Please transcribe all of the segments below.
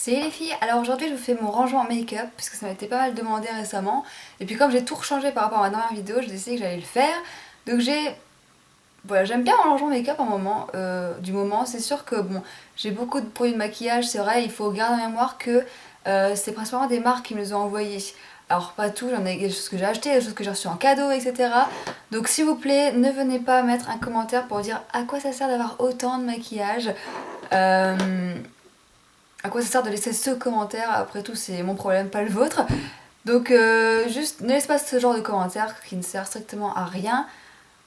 Salut les filles, alors aujourd'hui je vous fais mon rangement make-up parce que ça m'a été pas mal demandé récemment et puis comme j'ai tout rechangé par rapport à ma dernière vidéo, j'ai décidé que j'allais le faire. Donc voilà, j'aime bien mon rangement make-up du moment. C'est sûr que bon, j'ai beaucoup de produits de maquillage, c'est vrai, il faut garder en mémoire que c'est principalement des marques qui me les ont envoyés. Alors pas tout, j'en ai des choses que j'ai achetées, des choses que j'ai reçues en cadeau, etc. Donc s'il vous plaît, ne venez pas mettre un commentaire pour dire à quoi ça sert d'avoir autant de maquillage. À quoi ça sert de laisser ce commentaire? Après tout, c'est mon problème, pas le vôtre. Donc juste ne laisse pas ce genre de commentaire qui ne sert strictement à rien,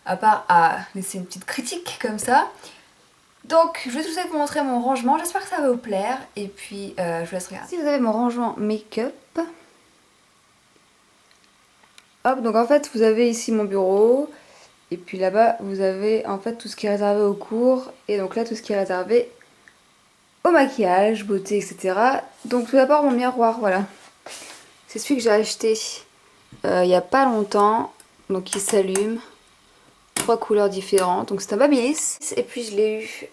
à part à laisser une petite critique comme ça. Donc je vais tout de suite vous montrer mon rangement, j'espère que ça va vous plaire, et puis je vous laisse regarder. Si vous avez mon rangement make-up, hop, donc en fait vous avez ici mon bureau, et puis là-bas vous avez en fait tout ce qui est réservé aux cours, et donc là tout ce qui est réservé au maquillage, beauté, etc. Donc tout d'abord mon miroir, voilà. C'est celui que j'ai acheté il n'y a pas longtemps, donc il s'allume. 3 couleurs différentes, donc c'est un Babyliss. Et puis je l'ai eu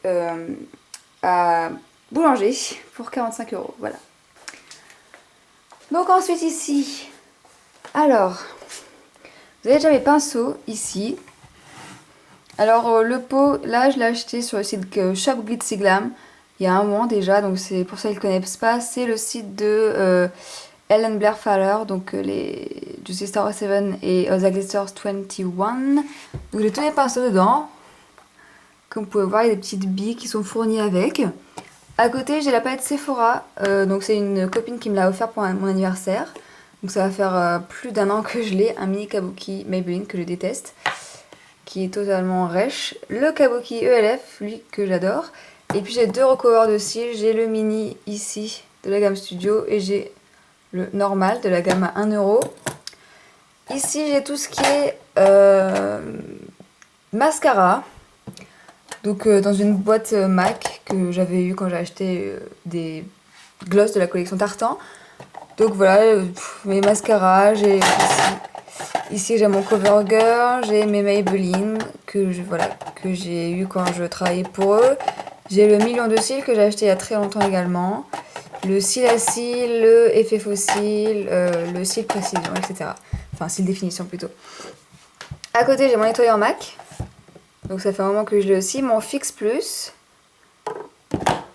à Boulanger pour 45 €, voilà. Donc ensuite ici, alors, vous avez déjà mes pinceaux ici. Alors le pot, là je l'ai acheté sur le site Shop Glitzy Glam il y a un mois déjà, donc c'est pour ça qu'ils ne connaissent pas. C'est le site de Ellen Blair Fowler, donc les Juicy Star 7 et The Glitters 21. Donc j'ai tous les pinceaux dedans. Comme vous pouvez voir, il y a des petites billes qui sont fournies avec. À côté, j'ai la palette Sephora. Donc c'est une copine qui me l'a offert pour mon anniversaire. Donc ça va faire plus d'1 an que je l'ai. Un mini kabuki Maybelline que je déteste, qui est totalement rêche. Le kabuki ELF, lui que j'adore. Et puis j'ai 2 recovers de cils. J'ai le mini ici de la gamme Studio et j'ai le normal de la gamme à 1 €. Ici j'ai tout ce qui est mascara. Donc dans une boîte MAC que j'avais eu quand j'ai acheté des glosses de la collection Tartan. Donc voilà, mes mascaras, j'ai ici j'ai mon CoverGirl, j'ai mes Maybelline que j'ai eu quand je travaillais pour eux. J'ai le million de cils que j'ai acheté il y a très longtemps également. Le cil à cils, le effet faux cils, le cil précision, etc. Enfin, cil définition plutôt. À côté, j'ai mon nettoyant MAC. Donc ça fait un moment que je l'ai aussi. Mon Fix Plus.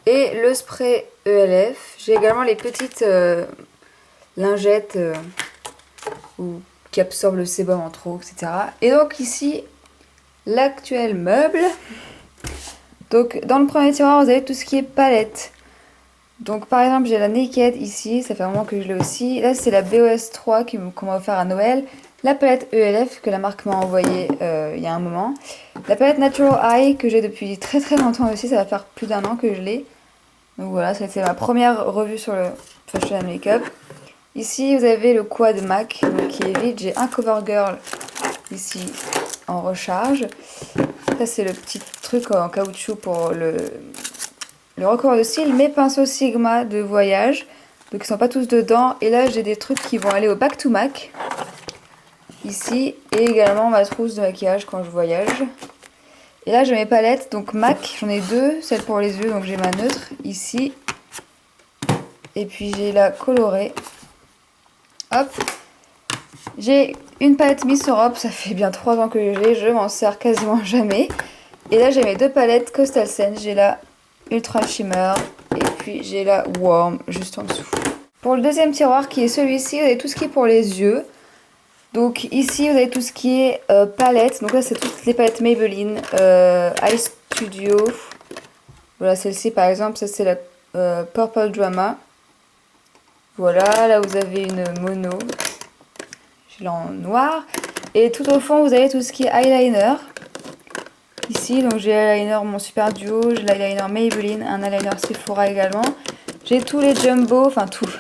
Et le spray ELF. J'ai également les petites lingettes qui absorbent le sébum en trop, etc. Et donc ici, l'actuel meuble. Donc dans le premier tiroir, vous avez tout ce qui est palette. Donc par exemple, j'ai la Naked ici, ça fait un moment que je l'ai aussi. Là, c'est la BOS 3 qu'on m'a offert à Noël. La palette ELF que la marque m'a envoyée il y a un moment. La palette Natural Eye que j'ai depuis très très longtemps aussi, ça va faire plus d'1 an que je l'ai. Donc voilà, c'est ma première revue sur le Fashion and Makeup. Ici, vous avez le quad MAC donc, qui est vide. J'ai un CoverGirl ici en recharge. Ça, c'est le petit truc en caoutchouc pour le recouvert de cils. Mes pinceaux Sigma de voyage. Donc ils sont pas tous dedans. Et là, j'ai des trucs qui vont aller au Back to MAC. Ici. Et également ma trousse de maquillage quand je voyage. Et là, j'ai mes palettes. Donc MAC, j'en ai 2. Celle pour les yeux, donc j'ai ma neutre ici. Et puis j'ai la colorée. Hop. J'ai une palette Miss Europe, ça fait bien 3 ans que je m'en sers quasiment jamais. Et là j'ai mes 2 palettes Coastal Scents, j'ai la Ultra Shimmer et puis j'ai la Warm juste en dessous. Pour le deuxième tiroir qui est celui-ci, vous avez tout ce qui est pour les yeux. Donc ici vous avez tout ce qui est palette, donc là c'est toutes les palettes Maybelline, Eye Studio. Voilà celle-ci par exemple, ça c'est la Purple Drama. Voilà, là vous avez une mono. Je l'ai en noir. Et tout au fond, vous avez tout ce qui est eyeliner. Ici, donc j'ai l'eyeliner mon Super Duo, j'ai l'eyeliner Maybelline, un eyeliner Sephora également. J'ai tous les jumbo, enfin tout.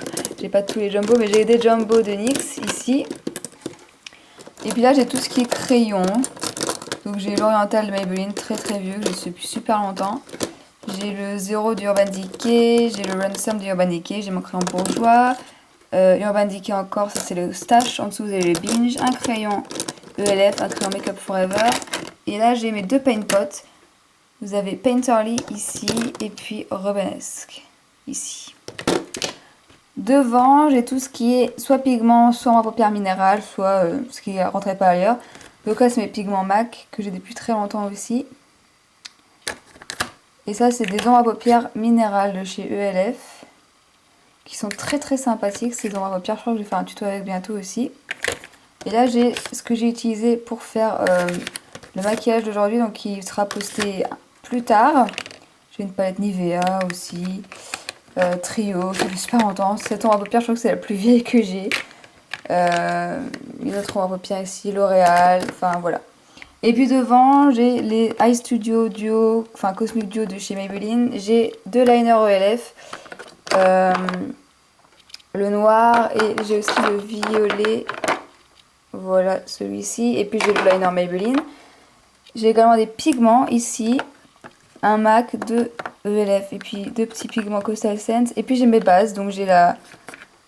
J'ai pas tous les jumbo, mais j'ai des jumbo de NYX ici. Et puis là, j'ai tout ce qui est crayon. Donc j'ai l'Oriental de Maybelline, très très vieux, que je suis depuis super longtemps. J'ai le Zero du Urban Decay, j'ai le Ransom du Urban Decay, j'ai mon crayon bourgeois. Urban Decay encore, ça c'est le Stash. En dessous vous avez le Binge, un crayon ELF, un crayon Make Up Forever. Et là j'ai mes 2 paint pots. Vous avez Painterly ici et puis Romanesque ici. Devant, j'ai tout ce qui est soit pigment, soit en paupières minérales, soit ce qui ne rentrait pas ailleurs. Donc là, c'est mes pigments MAC que j'ai depuis très longtemps aussi. Et ça, c'est des ombres à paupières minérales de chez ELF. Qui sont très très sympathiques, ces ombres à paupières. Je crois que je vais faire un tuto avec bientôt aussi. Et là, j'ai ce que j'ai utilisé pour faire le maquillage d'aujourd'hui, donc qui sera posté plus tard. J'ai une palette Nivea aussi. Trio, ça fait super longtemps. Cette ombre à paupières, je crois que c'est la plus vieille que j'ai. Une autre ombre à paupières ici, L'Oréal, enfin voilà. Et puis devant, j'ai les Eye Studio Duo, enfin Cosmic Duo de chez Maybelline. J'ai deux liners ELF, le noir et j'ai aussi le violet. Voilà celui-ci. Et puis j'ai le liner Maybelline. J'ai également des pigments ici, un MAC, deux ELF et puis deux petits pigments Coastal Scents. Et puis j'ai mes bases, donc j'ai la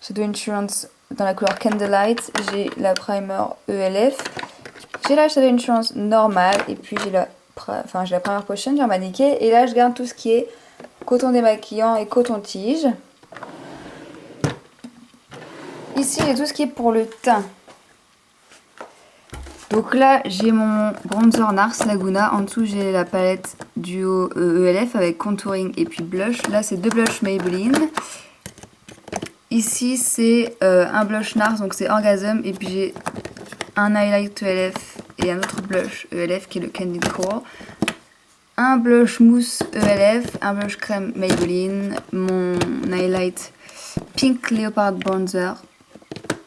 Shadow Insurance dans la couleur Candlelight, j'ai la primer ELF. J'ai la Shadow Insurance normale et puis j'ai la Primer Potion Germanique. Et là, je garde tout ce qui est coton démaquillant et coton-tige. Ici, j'ai tout ce qui est pour le teint. Donc là, j'ai mon bronzer NARS Laguna. En dessous, j'ai la palette duo ELF avec contouring et puis blush. Là, c'est deux blushs Maybelline. Ici, c'est un blush NARS, donc c'est Orgasm. Et puis j'ai un highlight ELF et un autre blush ELF qui est le Candid Core. Un blush mousse ELF, un blush crème Maybelline, mon highlight Pink Leopard Bronzer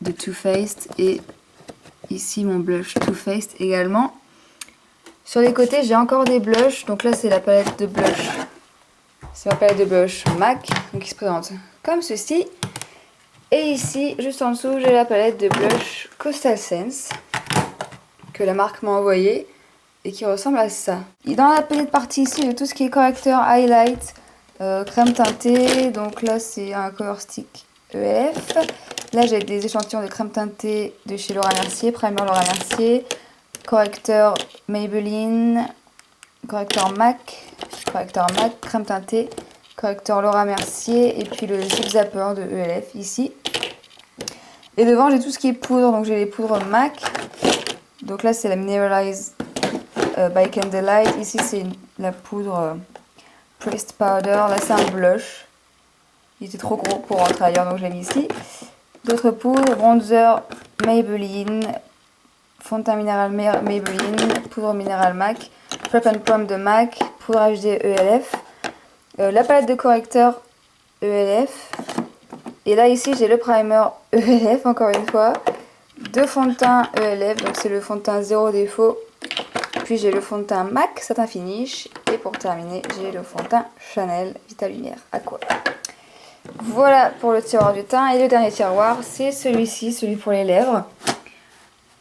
de Too Faced et ici mon blush Too Faced également. Sur les côtés, j'ai encore des blushs, donc là c'est la palette de blush. C'est ma palette de blush MAC, donc qui se présente comme ceci. Et ici, juste en dessous, j'ai la palette de blush Coastal Scents que la marque m'a envoyée et qui ressemble à ça. Et dans la petite partie ici, j'ai tout ce qui est correcteur, highlight, crème teintée. Donc là, c'est un Color Stick ELF. Là, j'ai des échantillons de crème teintée de chez Laura Mercier, primer Laura Mercier, correcteur Maybelline, correcteur MAC, crème teintée, correcteur Laura Mercier et puis le Zip Zapper de ELF ici. Et devant, j'ai tout ce qui est poudre, donc j'ai les poudres MAC. Donc là, c'est la Mineralize by Candlelight. Ici, c'est la poudre Pressed Powder. Là, c'est un blush. Il était trop gros pour rentrer ailleurs, donc je l'ai mis ici. D'autres poudres, bronzer Maybelline, fond de teint minéral Maybelline, poudre minérale MAC, Prep and Prom de MAC, poudre HD ELF, la palette de correcteur ELF. Et là, ici, j'ai le primer ELF, encore une fois. Deux fonds de teint ELF, donc c'est le fond de teint zéro défaut. Puis j'ai le fond de teint MAC Satin Finish. Et pour terminer, j'ai le fond de teint Chanel Vita Lumière Aqua. Voilà pour le tiroir du teint. Et le dernier tiroir, c'est celui-ci, celui pour les lèvres.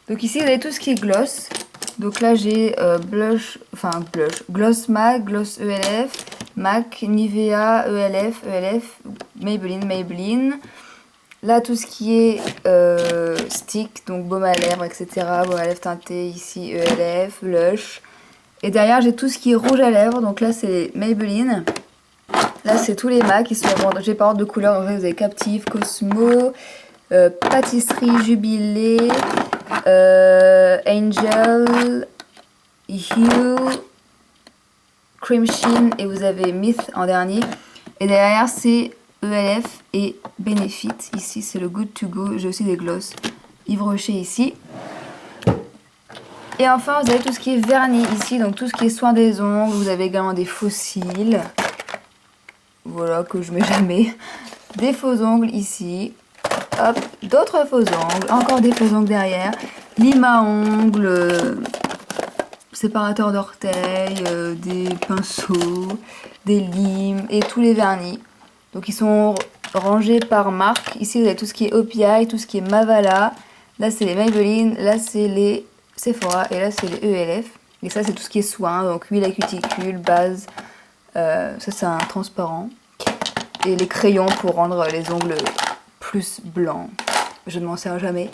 Donc ici, vous avez tout ce qui est gloss. Donc là, j'ai gloss MAC, gloss ELF, MAC, Nivea, ELF, Maybelline. Là, tout ce qui est stick, donc baume à lèvres, etc. Baume à lèvres teinté, ici ELF, Lush. Et derrière, j'ai tout ce qui est rouge à lèvres. Donc là, c'est Maybelline. Là, c'est tous les MAC qui sont j'ai par ordre de couleur. Donc là, vous avez Captive, Cosmo, Pâtisserie, Jubilé, Angel, Hue, Cream Sheen et vous avez Myth en dernier. Et derrière, c'est ELF et Benefit. Ici, c'est le Good To Go. J'ai aussi des gloss Yves Rocher ici. Et enfin, vous avez tout ce qui est vernis ici. Donc, tout ce qui est soin des ongles. Vous avez également des faux cils. Voilà, que je mets jamais. Des faux ongles ici. Hop, d'autres faux ongles. Encore des faux ongles derrière. Lime à ongles. Séparateur d'orteils. Des pinceaux. Des limes. Et tous les vernis. Donc ils sont rangés par marque. Ici vous avez tout ce qui est OPI, tout ce qui est Mavala. Là c'est les Maybelline, là c'est les Sephora et là c'est les ELF. Et ça c'est tout ce qui est soin, donc huile à cuticule, base. Ça c'est un transparent. Et les crayons pour rendre les ongles plus blancs. Je ne m'en sers jamais.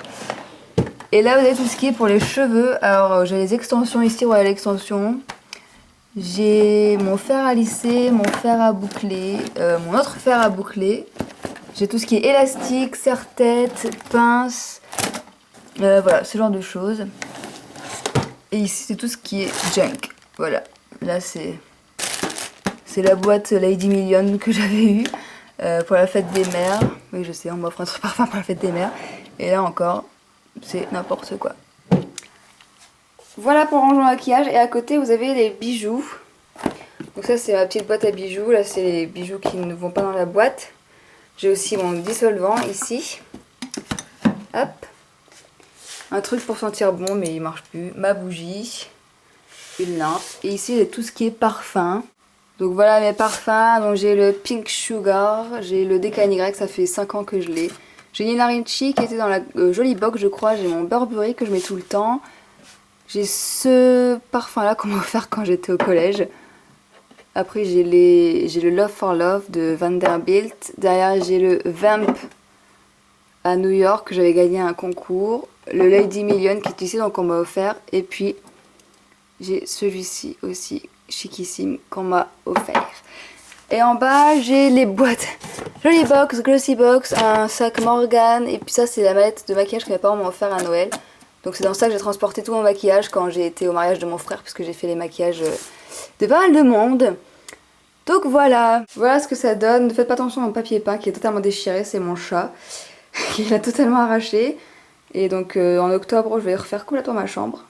Et là vous avez tout ce qui est pour les cheveux. Alors j'ai les extensions ici, voilà l'extension. J'ai mon fer à lisser, mon fer à boucler, mon autre fer à boucler. J'ai tout ce qui est élastique, serre-tête, pince, voilà, ce genre de choses. Et ici c'est tout ce qui est junk. Voilà, là c'est la boîte Lady Million que j'avais eue pour la fête des mères. Oui je sais, on m'offre un truc parfum pour la fête des mères. Et là encore, c'est n'importe quoi. Voilà pour ranger mon maquillage. Et à côté vous avez les bijoux. Donc ça c'est ma petite boîte à bijoux. Là c'est les bijoux qui ne vont pas dans la boîte. J'ai aussi mon dissolvant ici. Hop. Un truc pour sentir bon mais il marche plus. Ma bougie. Une lampe. Et ici j'ai tout ce qui est parfum. Donc voilà mes parfums. Donc j'ai le Pink Sugar. J'ai le DKNY. Ça fait 5 ans que je l'ai. J'ai Nina Ricci qui était dans la jolie box je crois. J'ai mon Burberry que je mets tout le temps. J'ai ce parfum là qu'on m'a offert quand j'étais au collège. Après j'ai le Love for Love de Vanderbilt. Derrière j'ai le Vamp à New York que j'avais gagné un concours. Le Lady Million qui est ici donc on m'a offert. Et puis j'ai celui-ci aussi chicissime qu'on m'a offert. Et en bas j'ai les boîtes. Jolie box, glossy box, un sac Morgan. Et puis ça c'est la mallette de maquillage que mes parents m'ont offert à Noël. Donc c'est dans ça que j'ai transporté tout mon maquillage quand j'ai été au mariage de mon frère. Puisque j'ai fait les maquillages de pas mal de monde. Donc voilà. Voilà ce que ça donne. Ne faites pas attention à mon papier peint qui est totalement déchiré. C'est mon chat qui l'a totalement arraché. Et donc en octobre je vais refaire complètement ma chambre.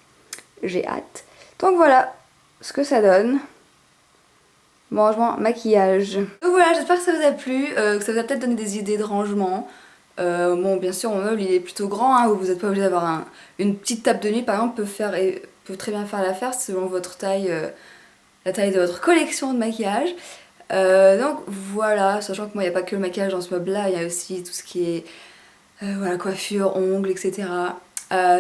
J'ai hâte. Donc voilà ce que ça donne. Bon rangement, maquillage. Donc voilà, j'espère que ça vous a plu, que ça vous a peut-être donné des idées de rangement. Bon bien sûr mon meuble il est plutôt grand, hein, vous n'êtes pas obligé d'avoir une petite table de nuit par exemple peut très bien faire l'affaire selon votre taille, la taille de votre collection de maquillage. Donc voilà, sachant que moi il n'y a pas que le maquillage dans ce meuble là, il y a aussi tout ce qui est voilà, coiffure, ongles, etc.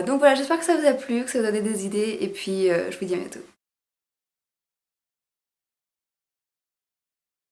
Donc voilà, j'espère que ça vous a plu, que ça vous a donné des idées et puis je vous dis à bientôt.